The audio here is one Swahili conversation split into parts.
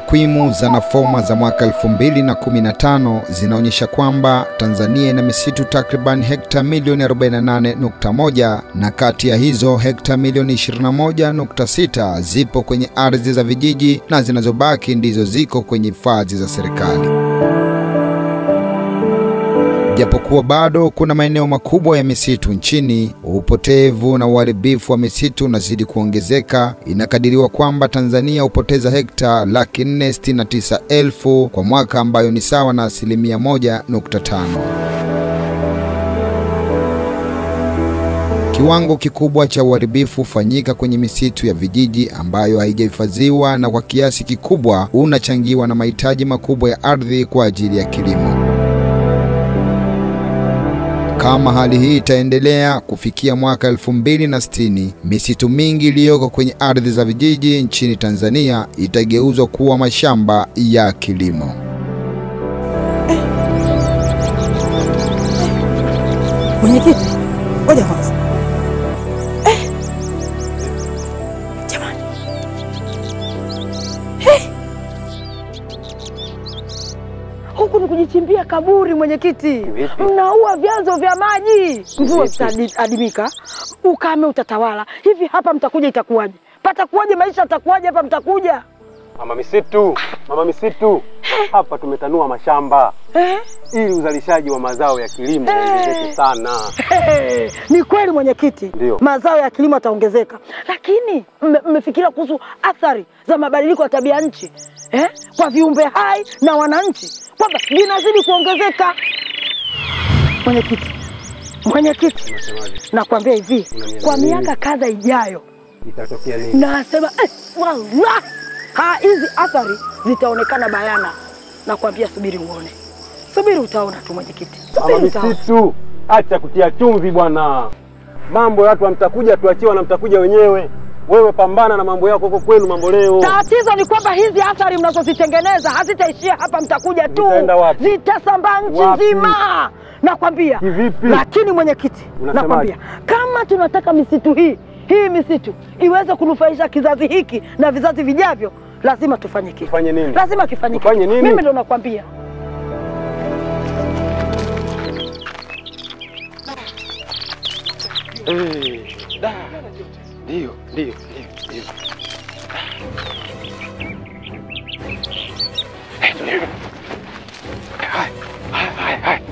Takwimu za NAFOMA za mwaka 2015 zinaonyesha kwamba Tanzania ina misitu takriban hekta milioni 48.1 na kati ya hizo hekta milioni 21.6 zipo kwenye ardhi za vijiji na zinazobaki ndizo ziko kwenye hifadhi za serikali. Japokuwa bado kuna maeneo makubwa ya misitu nchini, upotevu na uharibifu wa misitu unazidi kuongezeka. Inakadiriwa kwamba Tanzania hupoteza hekta 469,000 kwa mwaka, ambayo ni sawa na 1.5%. Kiwango kikubwa cha uharibifu hufanyika kwenye misitu ya vijiji ambayo haijahifadhiwa, na kwa kiasi kikubwa unachangiwa na mahitaji makubwa ya ardhi kwa ajili ya kilimo. Kama hali hii itaendelea, kufikia mwaka 2060, misitu mingi iliyoko kwenye ardhi za vijiji nchini Tanzania itageuzwa kuwa mashamba ya kilimo. Mwenyekiti, ngoja kwanza. Jamani. Huku ni kujichimbia kaburi mwenyekiti. Mnaua vyanzo vya maji. Mvua zitadimika, ukame utatawala. Hivi hapa mtakuja itakuwaje? Patakuwaje maisha atakuwaje hapa mtakuja? Mama misitu, hapa tumetanua mashamba ili uzalishaji wa mazao ya kilimo uongezeke sana. Ni kweli mwenyekiti, mazao ya kilimo yataongezeka, lakini mmefikiria kuhusu athari za mabadiliko ya tabia nchi kwa viumbe hai na wananchi, kwamba vinazidi kuongezeka? Mwenyekiti, nakwambia hivi, kwa miaka kadha ijayo itatokea nini? Nasema wallah, hizi athari zitaonekana bayana. Nakwambia subiri uone. Subiri utaona tu mwenyekiti. Mama misitu, acha kutia chumvi bwana. Mambo ya watu mtakuja tuachiwa na mtakuja wenyewe. Wewe pambana na mambo yako huko kwenu, mambo leo. Tatizo ni kwamba hizi athari mnazozitengeneza hazitaishia hapa mtakuja tu. Zitasambaa nchi nzima. Nakwambia. Lakini mwenyekiti, nakwambia kama tunataka misitu hii misitu iweze kunufaisha kizazi hiki na vizazi vijavyo, lazima tufanye kitu. Tufanye nini? Lazima kifanyike. Mimi ndo nakwambia. Ndio. Hai.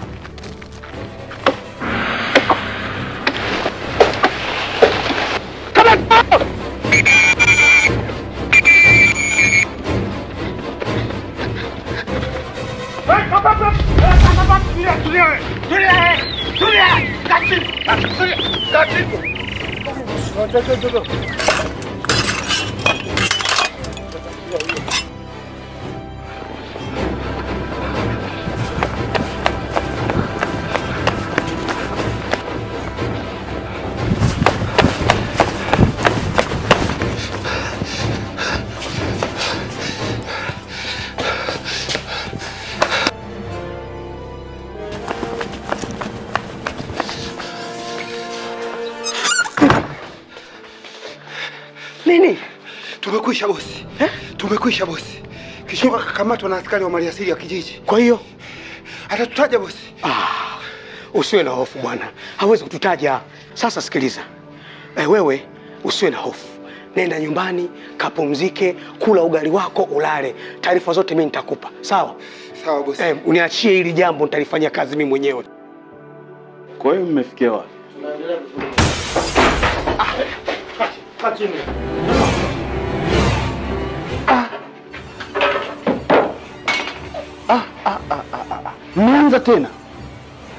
Nini? Tumekwisha bosi. Tumekwisha bosi. Kishoka kakamatwa na askari wa maliasili ya kijiji. Kwa hiyo atatutaja bosi. Usiwe na hofu bwana. Hawezi kututaja. Sasa sikiliza. Wewe usiwe na hofu. Nenda nyumbani, kapumzike, kula ugali wako ulale. Taarifa zote mimi nitakupa. Sawa? Sawa bosi. Uniachie hili jambo, nitalifanyia kazi mimi mwenyewe. Kwa hiyo mmefikia wapi? Tunaendelea vizuri. Kachini.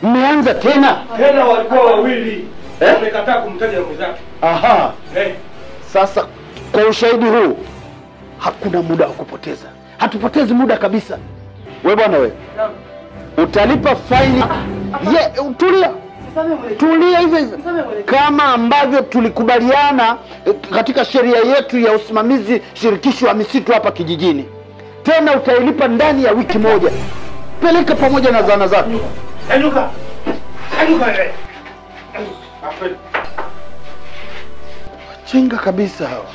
Mmeanza tena? Tena walikuwa wawili. Wamekataa kumtaja mwenzake. Sasa kwa ushahidi huu hakuna muda wa kupoteza. Hatupotezi muda kabisa. Wewe bwana wewe. Utalipa faini. Tulia hivi kama ambavyo tulikubaliana katika sheria yetu ya usimamizi shirikishi wa misitu hapa kijijini. Tena utailipa ndani ya wiki moja. Peleka pamoja na zana zako. Enuka wewe. Chinga kabisa hawa.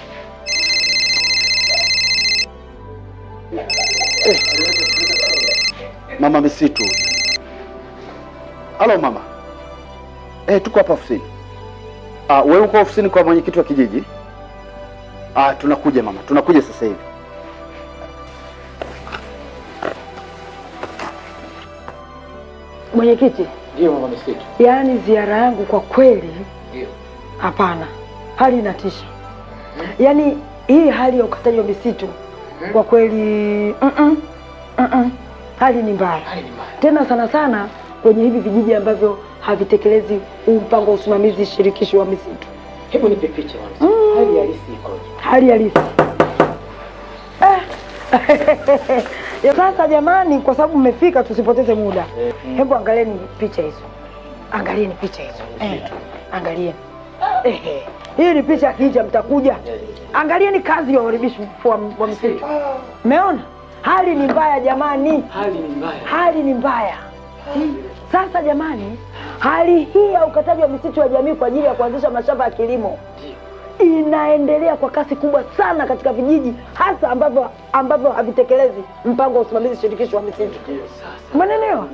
Mama misitu. Halo mama. Tuko hapa ofisini. Wewe uko ofisini kwa mwenyekiti wa kijiji? Tunakuja mama, tunakuja sasa hivi. Mwenyekiti. Ndio mama misitu. Yaani ziara yangu kwa kweli Ndio. hapana. Hali inatisha. Yaani hii hali ya ukataji wa misitu kwa kweli hali ni mbaya. Tena sana sana kwenye hivi vijiji ambavyo havitekelezi mpango wa usimamizi shirikishi wa misitu. Hebu nipe picha mama. Hali halisi ikoje? Hali halisi. Sasa jamani, kwa sababu mmefika tusipoteze muda. Hebu angalieni picha hizo. Angalieni picha hizo. Angalieni. Hii ni picha kija mtakuja. Angalieni kazi ya uharibifu wa misitu. Umeona? Hali ni mbaya jamani. Hali ni mbaya. Hali ni mbaya. Sasa jamani, hali hii ya ukataji wa misitu ya jamii kwa ajili ya kuanzisha mashamba ya kilimo inaendelea kwa kasi kubwa sana katika vijiji hasa ambavyo havitekelezi mpango wa usimamizi shirikishi wa misitu. Umeelewa?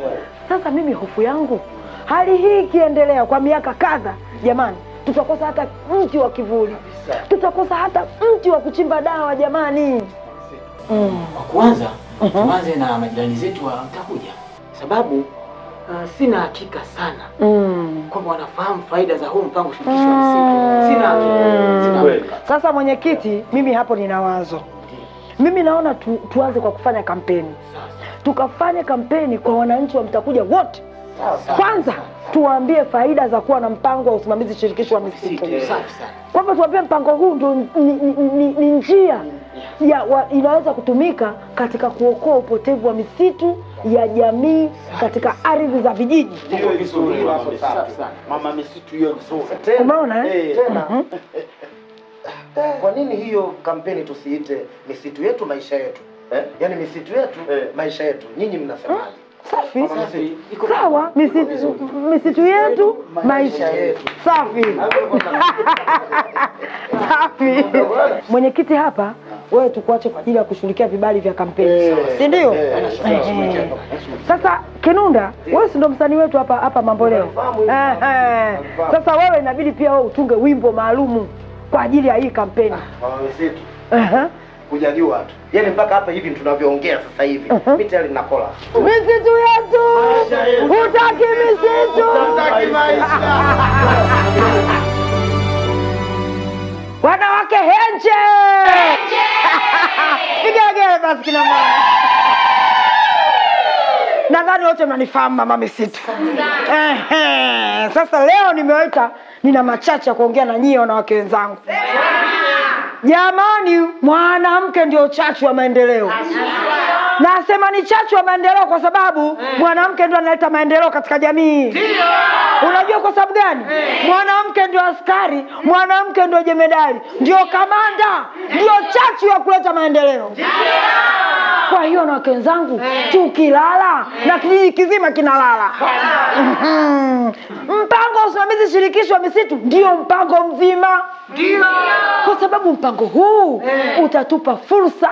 Sasa mimi hofu yangu, hali hii ikiendelea kwa miaka kadha, jamani, tutakosa hata mti wa kivuli. Tutakosa hata mti wa kuchimba dawa jamani. Kwa kwanza, tuanze na majirani zetu wa mtakuja. Sababu sina hakika sana kwamba wanafahamu faida za huu mpango shirikishi wa misitu. Sina hakika. Sasa mwenyekiti, mimi hapo nina wazo. Mimi naona tuanze kwa kufanya kampeni. Tukafanya kampeni kwa wananchi wa mtakuja wote. Kwanza tuwaambie faida za kuwa na mpango wa usimamizi shirikishi wa misitu. Kwamba tuwaambie mpango huu ndio ni njia inaweza kutumika katika kuokoa upotevu wa misitu ya jamii katika ardhi za vijiji. Hiyo vizuri mama misitu hiyo nzuri. Umeona Kwa nini hiyo kampeni tusiite misitu yetu maisha yetu? Yaani misitu yetu maisha yetu. Nyinyi mnasemaje? Safi. Sawa, misitu yetu maisha yetu. Safi. Safi. Mwenyekiti hapa, wewe tukuache kwa ajili ya kushughulikia vibali vya kampeni. Si ndio? Sasa Kinunda, wewe si ndo msanii wetu hapa Mamboleo. Sasa wewe inabidi pia wewe utunge wimbo maalumu kwa ajili ya hii kampeni. Mama misitu. Hujajua tu. Yaani mpaka hapa hivi tunavyoongea sasa hivi, mimi tayari ninakola. Misitu yetu. Hutaki misitu. Hutaki maisha. Wanawake henche. Vigegele basi kina mama. Nadhani wote mnanifahamu mama misitu. Sasa leo nimewaita, nina machache ya kuongea na nyinyi wanawake wenzangu. Jamani, mwanamke ndio chachu wa maendeleo. Nasema ni chachu wa maendeleo kwa sababu mwanamke ndio analeta maendeleo katika jamii. Unajua kwa sababu gani? Mwanamke ndio askari, mwanamke ndio jemedari, ndio kamanda, ndio chachu ya kuleta maendeleo. Kwa hiyo na wenzangu, tukilala na kijiji kizima kinalala. Mpango wa usimamizi shirikishi wa misitu ndio mpango mzima. Kwa sababu mpango huu utatupa fursa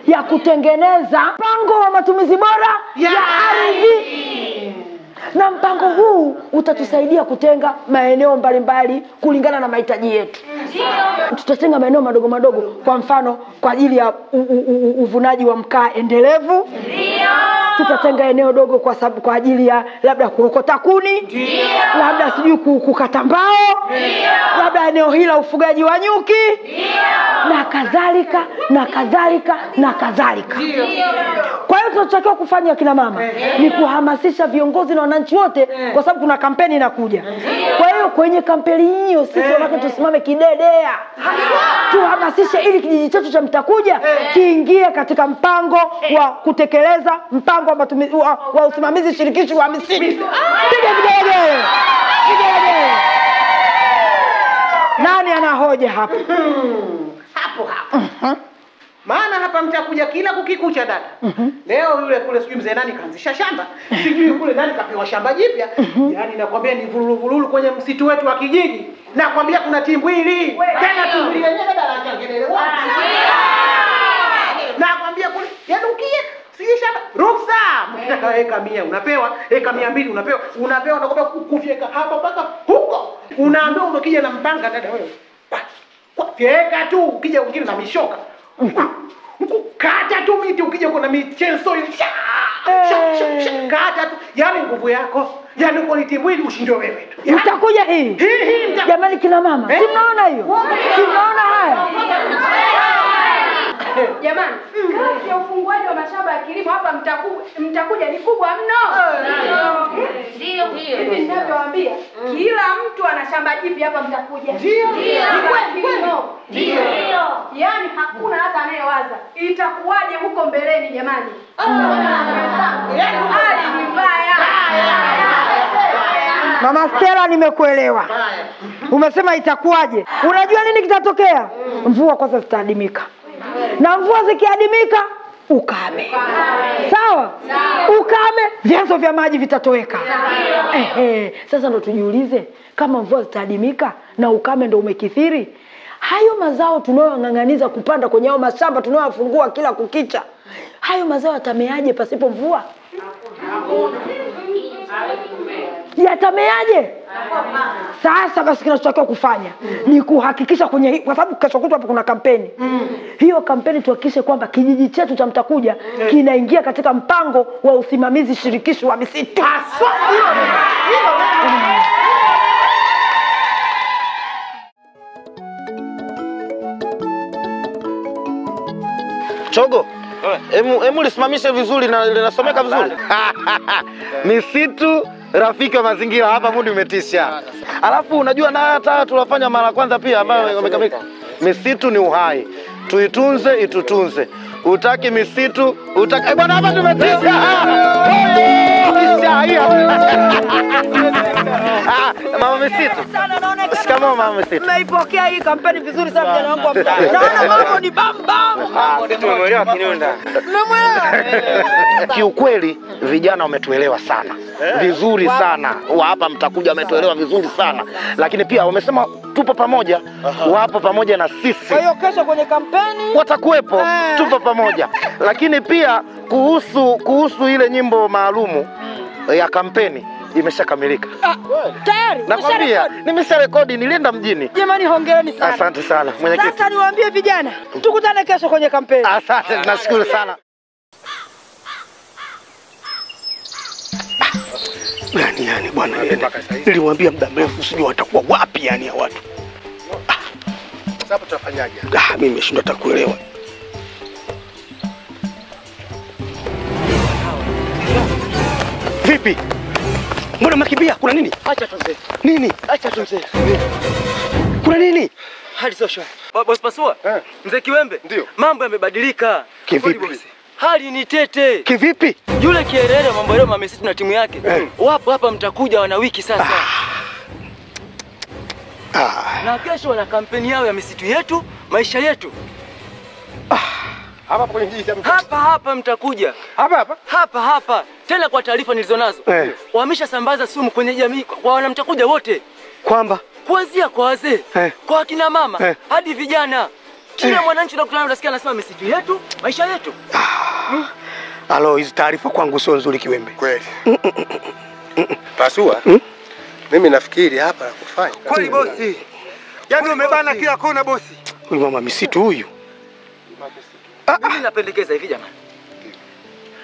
ya kutengeneza mpango wa matumizi bora ya ardhi. Na mpango huu utatusaidia kutenga maeneo mbalimbali kulingana na mahitaji yetu. Tutatenga maeneo madogo madogo, kwa mfano kwa ajili ya uvunaji wa mkaa endelevu. Tutatenga eneo dogo kwa ajili ya labda kuokota kuni, labda sijui kukata mbao, labda eneo hili la ufugaji wa nyuki, na kadhalika na kadhalika na kadhalika. Kwa hiyo tunatakiwa kufanya kina mama ni kuhamasisha viongozi na wananchi wote, kwa sababu kuna kampeni inakuja. Kwa hiyo kwenye kampeni hiyo sisi wanawake tusimame kidedea, tuhamasishe ili kijiji chetu cha Mtakuja kiingie katika mpango wa kutekeleza mpango wa matumizi wa usimamizi shirikishi wa misitu. Piga vigelegele. Vigelegele. Nani ana hoja hapa? Hapo. Maana hapa Mtakuja kila kukikucha dada. Leo yule kule sijui mzee nani kaanzisha shamba, sijui kule nani kapewa shamba jipya. Yaani nakwambia ni vululu kwenye msitu wetu wa kijiji. Nakwambia kuna timbwili. Tena timbwili yenyewe dada changelele. Nakwambia kule, yaani ukija sijui shamba ruksa. Mkitaka eka 100 unapewa, eka 200 unapewa. Unapewa nakwambia kufyeka hapa mpaka huko. Unaambiwa ukija na mpanga dada wewe. Kwa fyeka tu ukija ukija na mishoka. Kata tu miti ukija kuna michenso hiyo. Kata tu. Yaani nguvu yako. Yaani uko nitimwili ushindwe wewe tu. Mtakuja hii. Jamani kina mama. Si mnaona hiyo? Si mnaona haya? Jamani, kazi ya ufunguaji wa mashamba ya kilimo hapa mtakuja ni kubwa mno. Ndio. Hivi ninavyowaambia, kila mtu ana shamba jipi hapa mtakuja. Ndio. Ndio. Yaani hakuna hata anayewaza itakuwaje huko mbeleni jamani. Hali ni mbaya. Mama Stella nimekuelewa. Umesema itakuwaje? Unajua nini kitatokea? Mvua kwanza zitaadimika. Na mvua zikiadimika ukame. Sawa? Ukame, vyanzo vya maji vitatoweka. Sasa ndo tujiulize, kama mvua zitaadimika na ukame ndo umekithiri, hayo mazao tunayong'ang'aniza kupanda kwenye hao mashamba tunayofungua kila kukicha, hayo mazao yatameaje pasipo mvua? Yatameaje? Sasa basi kinachotakiwa kufanya ni kuhakikisha kwenye, kwa sababu kesho kutwa hapo kuna kampeni. Hiyo kampeni tuhakikishe kwamba kijiji chetu cha Mtakuja kinaingia katika mpango wa usimamizi shirikishi wa misitu. Chogo, emu lisimamishe vizuri na linasomeka vizuri. Misitu rafiki wa mazingira, hapa mundi umetisha. Alafu unajua na hata tulafanya mara kwanza pia ambayo wamekamilika. Misitu ni uhai. Tuitunze, itutunze. Utaki misitu, utaki bwana hapa tumetisha. Mama misitu. Shikamoo mama misitu. Mmeipokea hii kampeni vizuri sana vijana wangu wa mtaa. Naona mambo ni bam bam. Tumeelewa Kinunda. Mmemwelewa? Kiukweli vijana wametuelewa sana. Vizuri sana. Wa hapa Mtakuja wametuelewa vizuri sana. Lakini pia wamesema tupo pamoja. Wapo pamoja na sisi. Kwa hiyo kesho kwenye kampeni watakuwepo, tupo pamoja. Lakini pia kuhusu ile nyimbo maalumu ya kampeni imeshakamilika. Tayari? Nakwambia, nimesharekodi, nilienda mjini. Jamani hongereni sana. Asante sana. Mwenyekiti. Sasa niwaambie vijana, tukutane kesho kwenye kampeni. Asante, nashukuru sana. Yani bwana, nilimwambia muda mrefu sijui watakuwa wapi yani ya watu. Sasa tutafanyaje? Mimi nimeshindwa hata kuelewa. Vipi? Mbona mnakimbia? Kuna nini? Acha tu mzee. Nini? Acha tu mzee. Kuna nini? Hali sio shwari. Boss Pasua? Mzee Kiwembe? Ndio. Mambo yamebadilika. Kivipi? Hali ni tete. Kivipi? Yule Kierere mambo leo mamesitu na timu yake. Wapo hapa Mtakuja wana wiki sasa. Na kesho wana kampeni yao ya misitu yetu, maisha yetu. Hapa kwenye kijiji cha hapa Mtakuja. Hapa. Tena kwa taarifa nilizonazo. Wameshasambaza sumu kwenye jamii kwa wana Mtakuja wote. Kwamba kuanzia kwa wazee, kwa kina mama, hadi vijana. Kila mwananchi unakutana unasikia anasema misitu yetu, maisha yetu. Halo, hizi taarifa kwangu sio nzuri Kiwembe. Kweli. Pasua. Mimi nafikiri hapa la kufanya. Kweli bosi. Yaani umebana kila kona bosi. Huyu mama misitu huyu. Mimi napendekeza hivi jamani.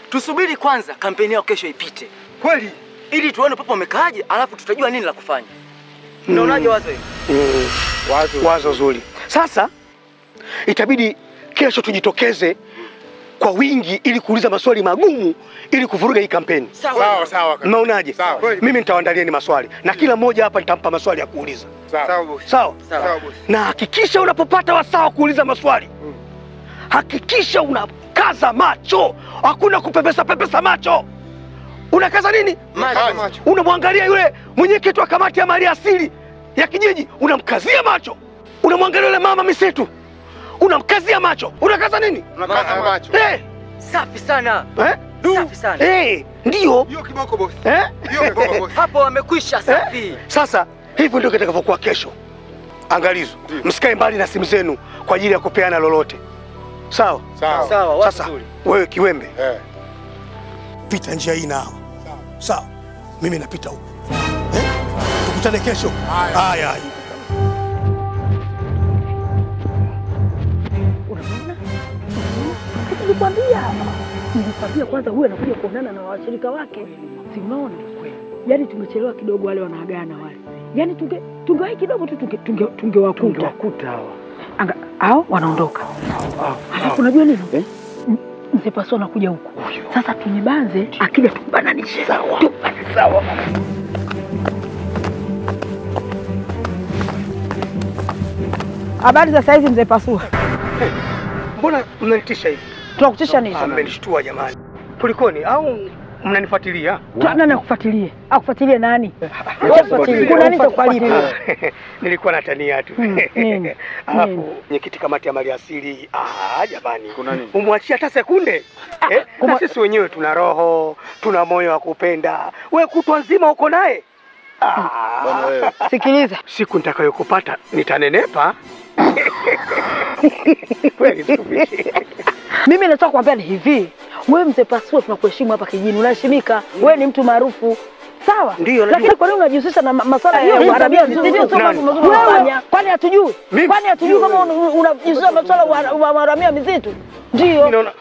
Tusubiri kwanza kampeni yao kesho ipite. Kweli? Ili tuone papo wamekaaje, alafu tutajua nini la kufanya. Unaonaje wazo hili? Wazo zuri. Sasa itabidi kesho tujitokeze kwa wingi ili kuuliza maswali magumu ili kuvuruga hii kampeni. Sawa. Unaonaje? Mimi nitawaandalieni maswali na kila mmoja hapa nitampa maswali ya kuuliza. Sawa bosi. Na hakikisha unapopata wasaa kuuliza maswali. Hakikisha unakaza macho. Hakuna kupepesa macho. Unakaza nini? Macho. Unamwangalia yule mwenyekiti wa kamati ya mali asili ya kijiji, unamkazia macho. Unamwangalia yule mama misitu, unamkazia macho. Unakaza nini? Unakaza macho. Safi sana. Safi sana. Ndio. Hiyo kiboko bosi. Hiyo kiboko bosi. Hapo wamekwisha safi. Sasa hivyo ndio kitakavyokuwa kesho. Angalizo, msikae mbali na simu zenu kwa ajili ya kupeana lolote. Sawa? Sawa. Sasa wewe Kiwembe. Pita njia hii nao. Sawa. Mimi napita huko. Tukutane kesho. Haya. Nilikwambia kwanza huyu anakuja kuonana na washirika wake. Si unaona? Yaani tumechelewa kidogo, wale wanaagana wale. Yaani tungewahi kidogo tu tungewakuta hawa. Hao wanaondoka. Alafu unajua nini? Mzee Pasua anakuja huko. Sasa tunibanze, akija tubananishe. Sawa. Habari za saizi Mzee Pasua? Mbona mnanitisha hivi? Tunakutisha nini? Mmenishtua jamani. Kulikoni au mnanifuatilia? Nani anakufuatilia? Akufuatilie nani? Kuna nini takufuatilia? Nilikuwa natania tu. Alafu mwenyekiti kamati ya maliasili, jamani. Umwachia hata sekunde. Na sisi wenyewe tuna roho, tuna moyo wa kupenda. Wewe kutwa nzima uko naye? Bwana wewe. Sikiliza. Siku nitakayokupata nitanenepa. Kweli. Mimi nataka kuambia ni hivi. Wewe Mzee Pasua tunakuheshimu hapa kijijini. Unaheshimika. Wewe ni mtu maarufu. Sawa? Ndio, lakini kwa nini unajihusisha na masuala ya Arabia nzuri? Ndio sio mambo mazuri unafanya. Kwani hatujui? Kwani hatujui kama unajihusisha na masuala ya Arabia misitu? Ndio.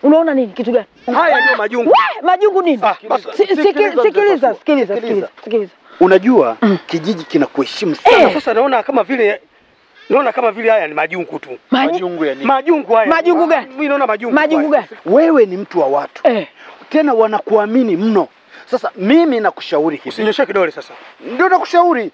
Unaona nini? Kitu gani? Haya ndio majungu. Majungu nini? Sikiliza. Unajua kijiji kinakuheshimu sana. Sasa naona kama vile haya ni majungu tu. Majungu ya nini? Majungu haya. Majungu gani? Mimi naona majungu. Majungu gani? Wewe ni mtu wa watu. Tena wanakuamini mno. Sasa mimi nakushauri hivi. Usinyoshe kidole sasa. Ndio nakushauri.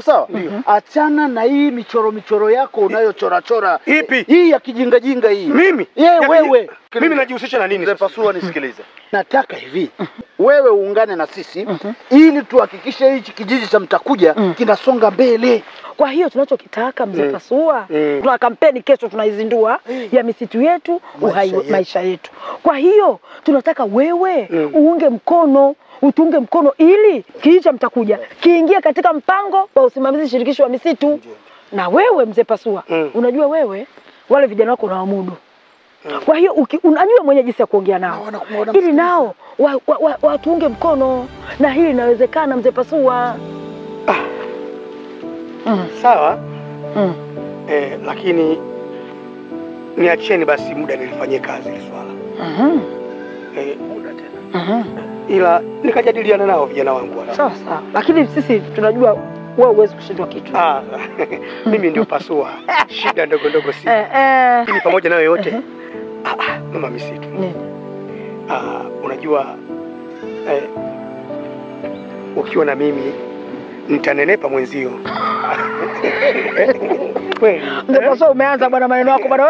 Sawa. Achana na hii michoro yako unayochora. Ipi? Hii ya kijinga hii. Mimi? Wewe. Mimi najihusisha na nini? Mzee Pasua nisikilize. Nataka hivi. Wewe uungane na sisi ili tuhakikishe hichi kijiji cha Mtakuja kinasonga mbele. Kwa hiyo tunachokitaka Mzee Pasua, tuna kampeni kesho tunaizindua ya misitu yetu, maisha yetu. Kwa hiyo tunataka wewe utunge mkono ili kijiji cha Mtakuja kiingie katika mpango wa usimamizi shirikishi wa misitu. Na wewe Mzee Pasua, unajua wewe wale vijana wako na wamudu. Kwa hiyo unajua mwenye jinsi ya kuongea nao. Ili nao watuunge mkono, na hili linawezekana Mzee Pasua. Sawa. Lakini niacheni basi muda nilifanyie kazi ile swala. Muda tena. Ila nikajadiliana nao vijana wangu wala. Sawa. Lakini sisi tunajua wewe huwezi kushindwa kitu. Mimi ndio Pasua. Shida ndogo si. Lakini pamoja na yote mama misitu. Unajua ukiwa na mimi nitanenepa mwenzio. Kweli. Ndio Pasua umeanza bwana maneno yako bwana.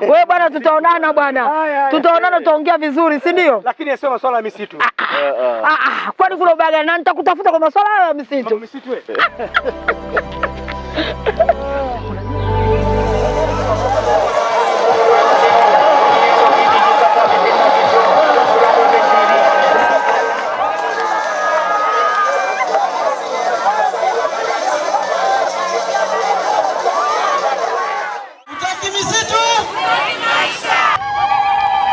Wewe bwana tutaonana bwana. Tutaonana tutaongea vizuri, si ndio? Lakini sio masuala ya misitu. Kwani kuna ubaga na nitakutafuta kwa masuala ya misitu. Misitu wewe.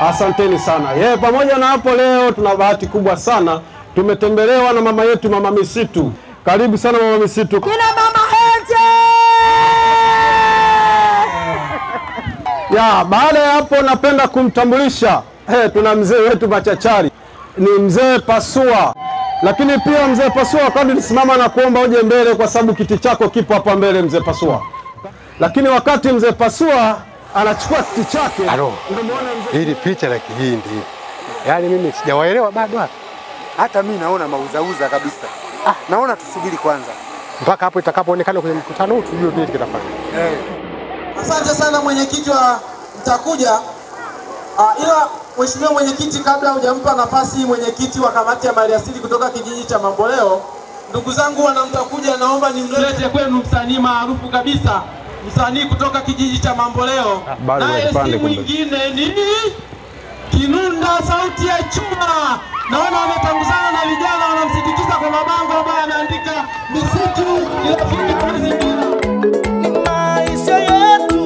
Asanteni sana. Pamoja na hapo leo tuna bahati kubwa sana. Tumetembelewa na mama yetu mama misitu. Karibu sana mama misitu. Kina mama Hete! Baada ya hapo napenda kumtambulisha. Tuna mzee wetu machachari. Ni mzee Pasua. Lakini pia mzee Pasua wakati nisimama na kuomba uje mbele kwa sababu kiti chako kipo hapa mbele mzee Pasua. Lakini wakati mzee Pasua anachukua kiti chake. Hili picha la Kihindi. Yaani mimi sijawaelewa bado hapa. Hata mimi naona mauzauza kabisa. Naona tusubiri kwanza mpaka hapo itakapoonekana kwenye mkutano huu tujue nini kitafanya. Asante sana mwenyekiti wa Mtakuja. Ila mheshimiwa mwenyekiti, kabla hujampa nafasi mwenyekiti wa kamati ya maliasili kutoka kijiji cha Mamboleo, ndugu zangu wana Mtakuja, naomba nimlete kwenu msanii maarufu kabisa. Msanii kutoka kijiji cha Mamboleo. Naye si mwingine ni Kinunda Sauti ya Chuma. Naona wametanguzana na vijana wanamsindikiza kwa mabango ambayo yanaandika misitu inafika mazingira. Maisha yetu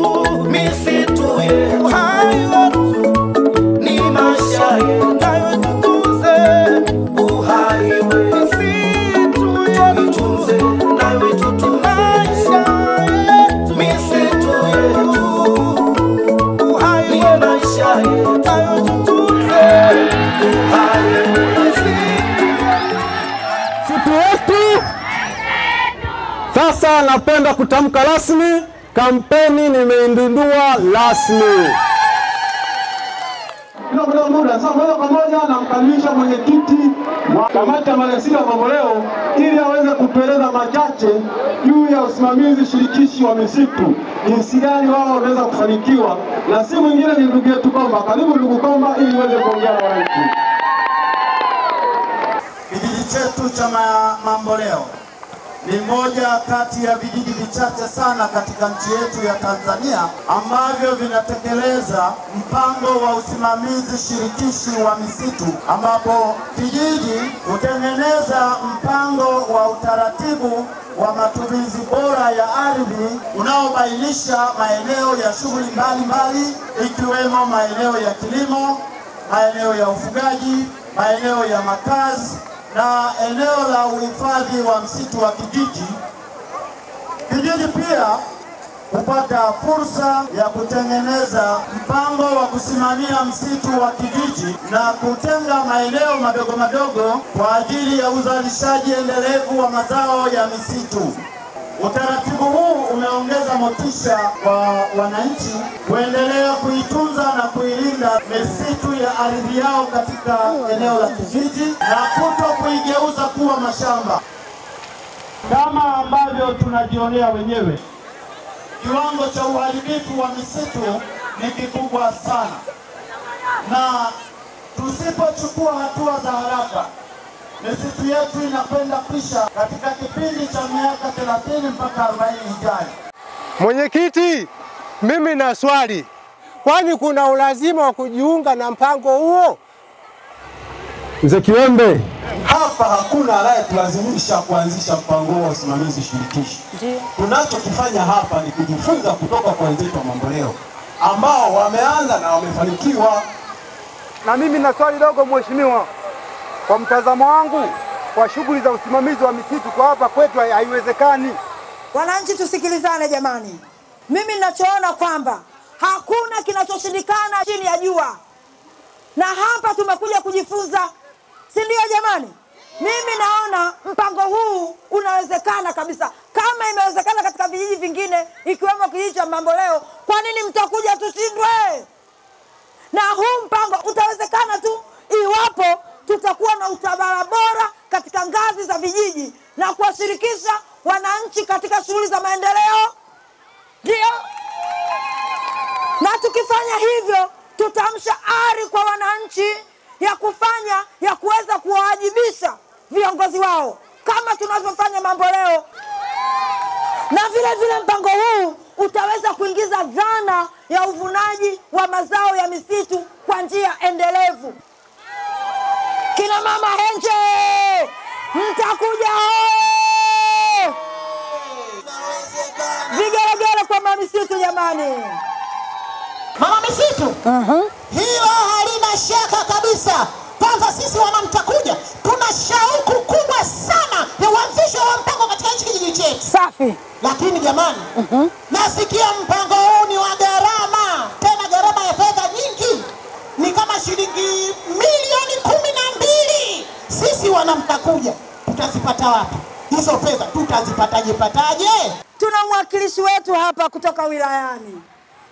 Sasa napenda kutamka rasmi, kampeni nimeindundua rasmi. Bila muda, sasa moja kwa moja namkamilisha mwenyekiti wa kamati ya maliasili ya Mamboleo ili aweze kutueleza machache juu ya usimamizi shirikishi wa misitu, jinsi gani wao wanaweza kufanikiwa, na si mwingine ni ndugu yetu Komba. Karibu ndugu Komba ili uweze kuongea na wananchi. Kijiji chetu cha Mamboleo ni moja kati ya vijiji vichache sana katika nchi yetu ya Tanzania ambavyo vinatekeleza mpango wa usimamizi shirikishi wa misitu, ambapo kijiji hutengeneza mpango wa utaratibu wa matumizi bora ya ardhi unaobainisha maeneo ya shughuli mbalimbali ikiwemo maeneo ya kilimo, maeneo ya ufugaji, maeneo ya makazi na eneo la uhifadhi wa msitu wa kijiji. Kijiji pia hupata fursa ya kutengeneza mpango wa kusimamia msitu wa kijiji na kutenga maeneo madogo madogo kwa ajili ya uzalishaji endelevu wa mazao ya misitu. Utaratibu huu umeongeza motisha kwa wananchi kuendelea kuitunza na kuilinda misitu ya ardhi yao katika eneo la kijiji na kuto kuigeuza kuwa mashamba. Kama ambavyo tunajionea wenyewe, kiwango cha uharibifu wa misitu ni kikubwa sana, na tusipochukua hatua za haraka misitu yetu inakwenda kuisha katika kipindi cha miaka 30 mpaka 40 ijayo. Mwenyekiti, mimi na swali. Kwani kuna ulazima wa kujiunga na mpango huo? Mzee Kiwembe, hapa hakuna anayetulazimisha kuanzisha mpango huo wa usimamizi shirikishi. Tunachokifanya hapa ni kujifunza kutoka kwa wenzetu wa Mamboleo ambao wameanza na wamefanikiwa. Na mimi na swali dogo mheshimiwa. Kwa mtazamo wangu, kwa shughuli za usimamizi wa misitu kwa hapa kwetu haiwezekani. Wananchi tusikilizane jamani. Mimi ninachoona kwamba hakuna kinachoshindikana chini ya jua. Na hapa tumekuja kujifunza. Si ndio jamani? Mimi naona mpango huu unawezekana kabisa. Kama imewezekana katika vijiji vingine ikiwemo kijiji cha Mamboleo, kwa nini mtakuja tushindwe? Na huu mpango utawezekana tu iwapo tutakuwa na utawala bora katika ngazi za vijiji na kuwashirikisha wananchi katika shughuli za maendeleo. Ndio? Na tukifanya hivyo tutamsha ari kwa wananchi ya kuweza kuwajibisha viongozi wao kama tunavyofanya Mamboleo. Na vile vile mpango huu utaweza kuingiza dhana ya uvunaji wa mazao ya misitu kwa njia endelevu. Kina mama Henje, mtakuja hoe! Vigelegele kwa mama misitu jamani. Mama misitu? Hilo halina shaka kabisa. Kwanza sisi wana Mtakuja tuna shauku kubwa sana ya uanzisho wa mpango katika nchi kijiji chetu. Safi. Lakini jamani, nasikia mpango huu ni wa gharama, tena gharama ya fedha nyingi. Ni kama shilingi milioni 12. Sisi wana Mtakuja tutazipata wapi? Hizo fedha tutazipataje? Tuna mwakilishi wetu hapa kutoka wilayani.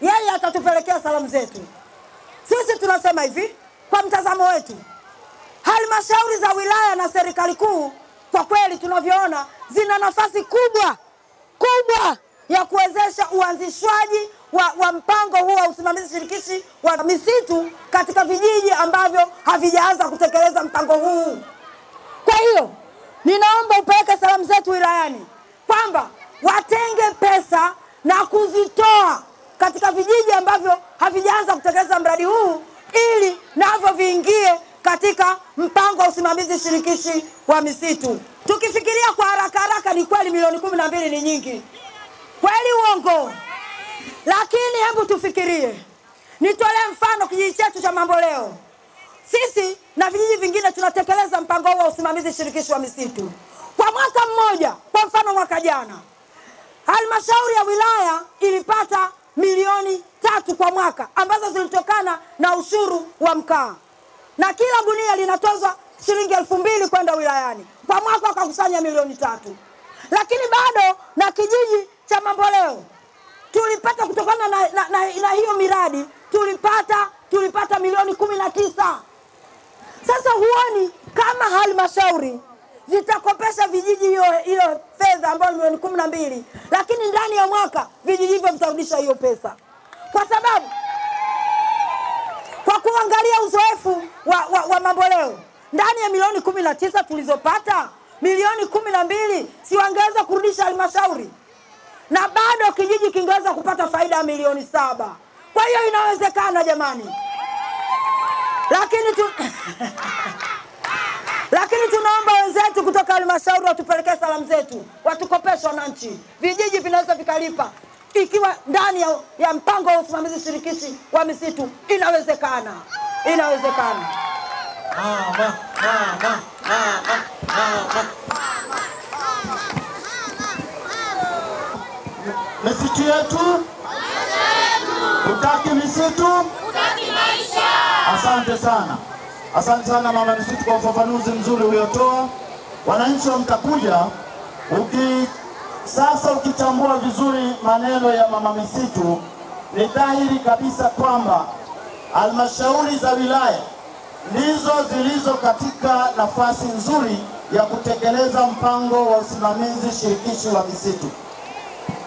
Yeye atatupelekea salamu zetu. Sisi tunasema hivi, kwa mtazamo wetu, halmashauri za wilaya na serikali kuu kwa kweli tunavyoona zina nafasi kubwa ya kuwezesha uanzishwaji wa mpango huu wa usimamizi shirikishi wa misitu katika vijiji ambavyo havijaanza kutekeleza mpango huu. Kwa hiyo, ninaomba upeleke salamu zetu wilayani kwamba watenge pesa na kuzitoa katika vijiji ambavyo havijaanza kutekeleza mradi huu ili navyo viingie katika mpango wa usimamizi shirikishi wa misitu. Tukifikiria kwa haraka ni kweli milioni 12 ni nyingi. Kweli uongo? Lakini hebu tufikirie. Nitolee mfano kijiji chetu cha Mamboleo. Sisi na vijiji vingine tunatekeleza mpango wa usimamizi shirikishi wa misitu. Kwa mwaka mmoja, kwa mfano mwaka jana, halmashauri ya wilaya ilipata milioni 3 kwa mwaka ambazo zilitokana na ushuru wa mkaa, na kila gunia linatozwa shilingi 2000 kwenda wilayani. Kwa mwaka wakakusanya milioni 3. Lakini bado na kijiji cha Mamboleo tulipata kutokana na hiyo miradi tulipata milioni 19. Sasa huoni kama halmashauri zitakopesha vijiji hiyo fedha ambayo milioni 12, lakini ndani ya mwaka vijiji hivyo vitarudisha hiyo pesa, kwa sababu kwa kuangalia uzoefu wa Mamboleo, ndani ya milioni 19 tulizopata, milioni 12 si wangeweza kurudisha halmashauri, na bado kijiji kingeweza kupata faida ya milioni 7. Kwa hiyo inawezekana jamani. Lakini tunaomba wenzetu kutoka halmashauri watupelekee salamu zetu, watukopeshe wananchi. Vijiji vinaweza vikalipa ikiwa ndani ya mpango wa usimamizi shirikishi wa misitu. Inawezekana. Misitu yetu, utaki misitu, utaki maisha. Asante sana. Asante sana mama misitu kwa ufafanuzi mzuri uliotoa. Wananchi wa Mtakuja, sasa ukitambua vizuri maneno ya mama misitu, ni dhahiri kabisa kwamba halmashauri za wilaya ndizo zilizo katika nafasi nzuri ya kutekeleza mpango wa usimamizi shirikishi wa misitu.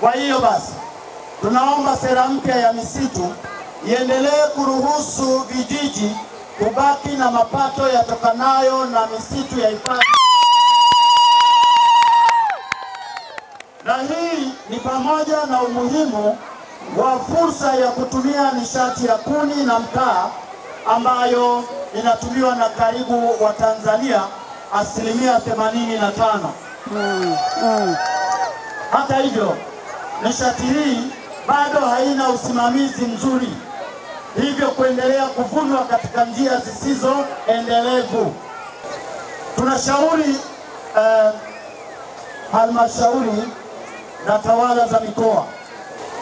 Kwa hiyo basi, tunaomba sera mpya ya misitu iendelee kuruhusu vijiji kubaki na mapato yatokanayo na misitu ya hifadhi. Na hii ni pamoja na umuhimu wa fursa ya kutumia nishati ya kuni na mkaa ambayo inatumiwa na karibu wa Tanzania 85%. Hata hivyo, nishati hii bado haina usimamizi mzuri, hivyo kuendelea kuvunwa katika njia zisizo endelevu. Tunashauri halmashauri na tawala za mikoa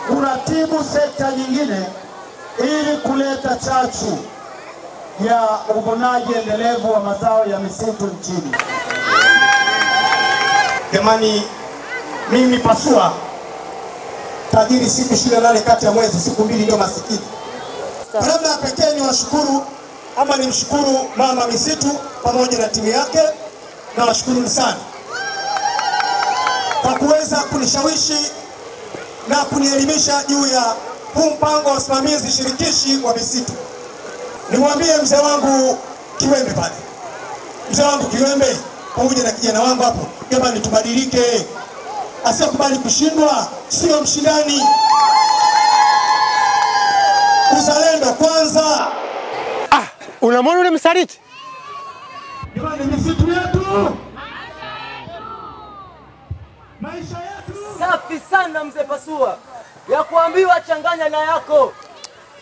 kuratibu sekta nyingine ili kuleta chachu ya uvunaji endelevu wa mazao ya misitu nchini. Jamani, mimi Pasua tajiri siku 28 kati ya mwezi, siku 2 ndio masikini. Labda ya pekee ni washukuru ama nimshukuru mama misitu pamoja na timu yake, na washukuru sana kwa kuweza kunishawishi na kunielimisha juu ya huu mpango wa usimamizi shirikishi wa misitu. Nimwambie mzee wangu Kiwembe pale, mzee wangu Kiwembe pamoja na kijana wangu hapo, jamani tubadilike. Asiyekubali kushindwa sio mshindani. Uzalendo kwanza. Unamwona ule msaliti? Jamani, misitu yetu, maisha yetu. Safi sana mzee Pasua, ya kuambiwa changanya na yako.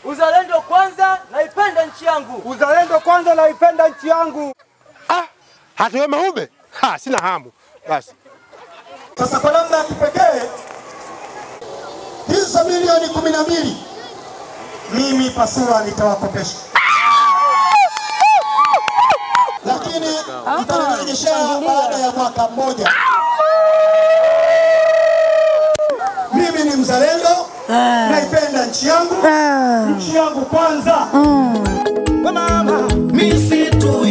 Uzalendo kwanza, naipenda nchi yangu. Uzalendo kwanza, naipenda nchi yangu. Hatuwe Mahube? Sina hamu. Basi. Sasa kwa namna ya kipekee, hizo milioni 12 mimi Pasua nitawakopesha, lakini nitarejeshea baada ya mwaka mmoja. Mimi ni mzalendo, naipenda nchi yangu, nchi yangu kwanza. Mama, misitu